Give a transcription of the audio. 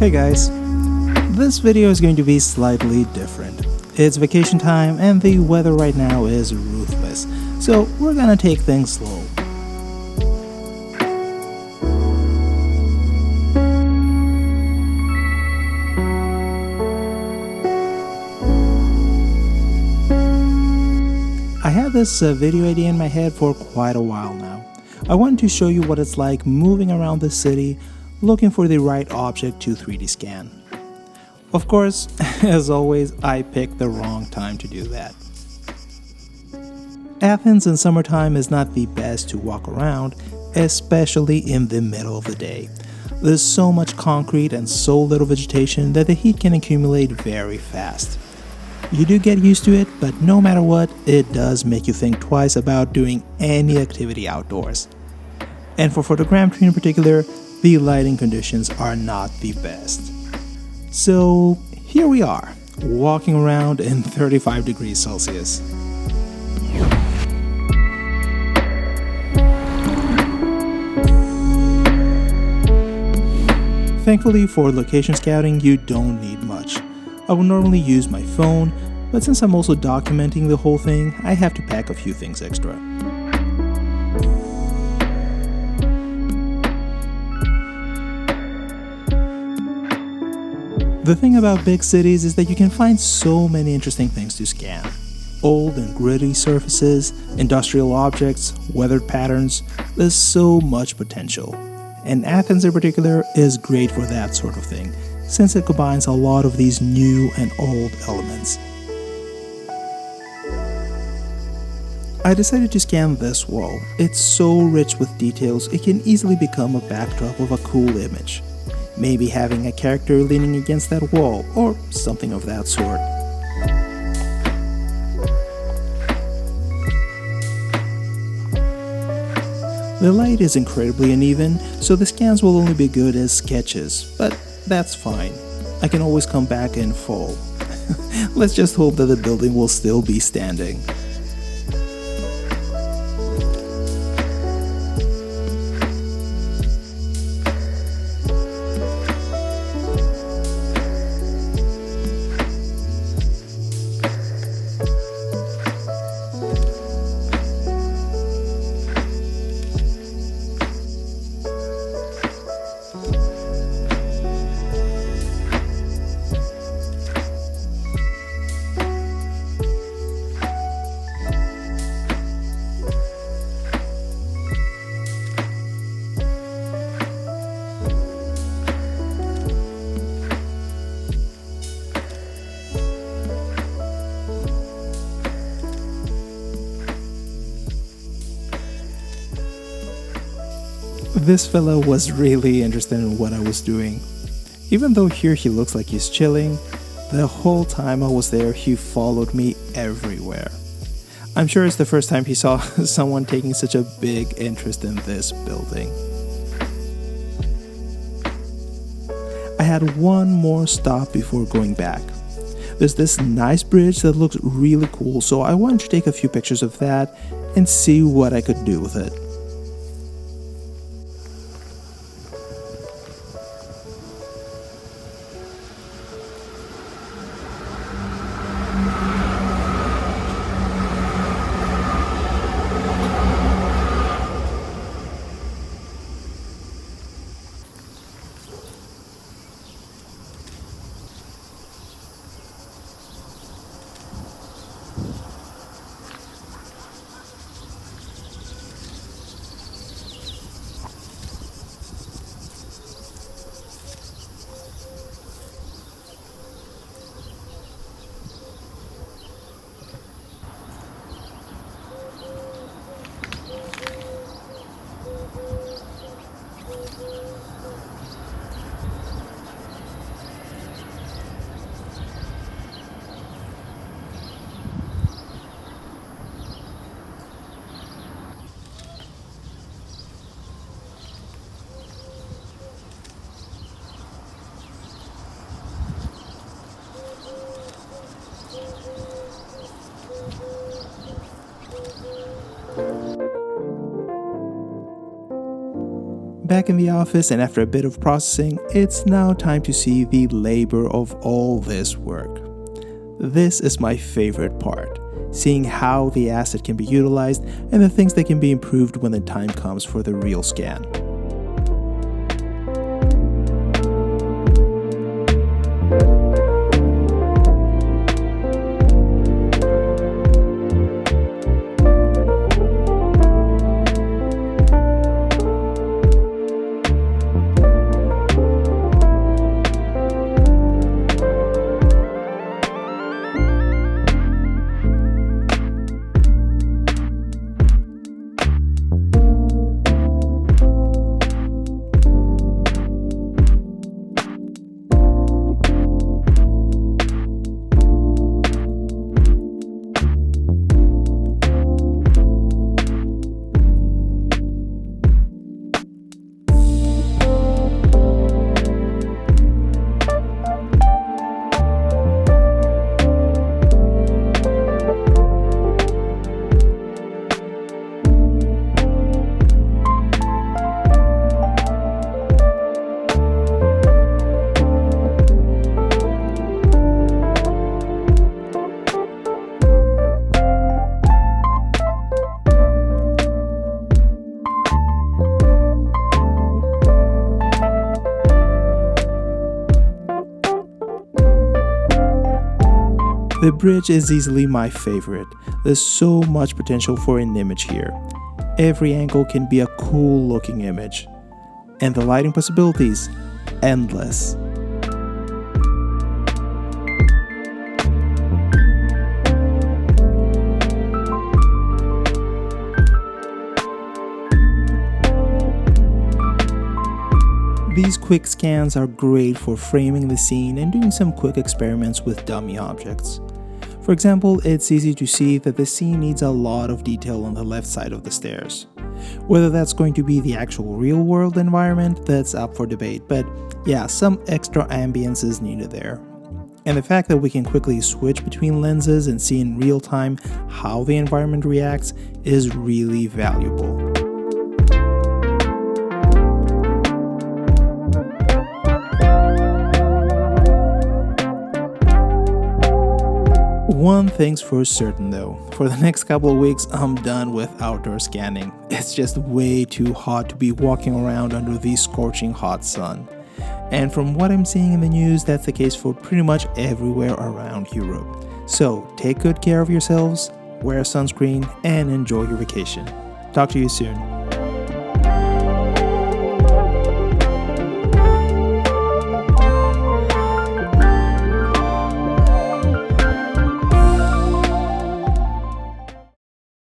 Hey guys, this video is going to be slightly different. It's vacation time and the weather right now is ruthless, so we're gonna take things slow. I had this video idea in my head for quite a while now. I wanted to show you what it's like moving around the city looking for the right object to 3D scan. Of course, as always, I picked the wrong time to do that. Athens in summertime is not the best to walk around, especially in the middle of the day. There's so much concrete and so little vegetation that the heat can accumulate very fast. You do get used to it, but no matter what, it does make you think twice about doing any activity outdoors. And for photogrammetry in particular, the lighting conditions are not the best. So here we are, walking around in 35 degrees Celsius. Thankfully for location scouting, you don't need much. I would normally use my phone, but since I'm also documenting the whole thing, I have to pack a few things extra. The thing about big cities is that you can find so many interesting things to scan. Old and gritty surfaces, industrial objects, weathered patterns, there's so much potential. And Athens in particular is great for that sort of thing, since it combines a lot of these new and old elements. I decided to scan this wall. It's so rich with details, it can easily become a backdrop of a cool image. Maybe having a character leaning against that wall, or something of that sort. The light is incredibly uneven, so the scans will only be good as sketches, but that's fine. I can always come back in full. Let's just hope that the building will still be standing. This fella was really interested in what I was doing. Even though here he looks like he's chilling, the whole time I was there he followed me everywhere. I'm sure it's the first time he saw someone taking such a big interest in this building. I had one more stop before going back. There's this nice bridge that looks really cool, so I wanted to take a few pictures of that and see what I could do with it. Back in the office, and after a bit of processing, it's now time to see the labor of all this work. This is my favorite part, seeing how the asset can be utilized and the things that can be improved when the time comes for the real scan. The bridge is easily my favorite. There's so much potential for an image here. Every angle can be a cool looking image. And the lighting possibilities, endless. These quick scans are great for framing the scene and doing some quick experiments with dummy objects. For example, it's easy to see that the scene needs a lot of detail on the left side of the stairs. Whether that's going to be the actual real-world environment, that's up for debate, but yeah, some extra ambience is needed there. And the fact that we can quickly switch between lenses and see in real time how the environment reacts is really valuable. One thing's for certain though, for the next couple of weeks I'm done with outdoor scanning. It's just way too hot to be walking around under the scorching hot sun. And from what I'm seeing in the news, that's the case for pretty much everywhere around Europe. So take good care of yourselves, wear sunscreen, and enjoy your vacation. Talk to you soon.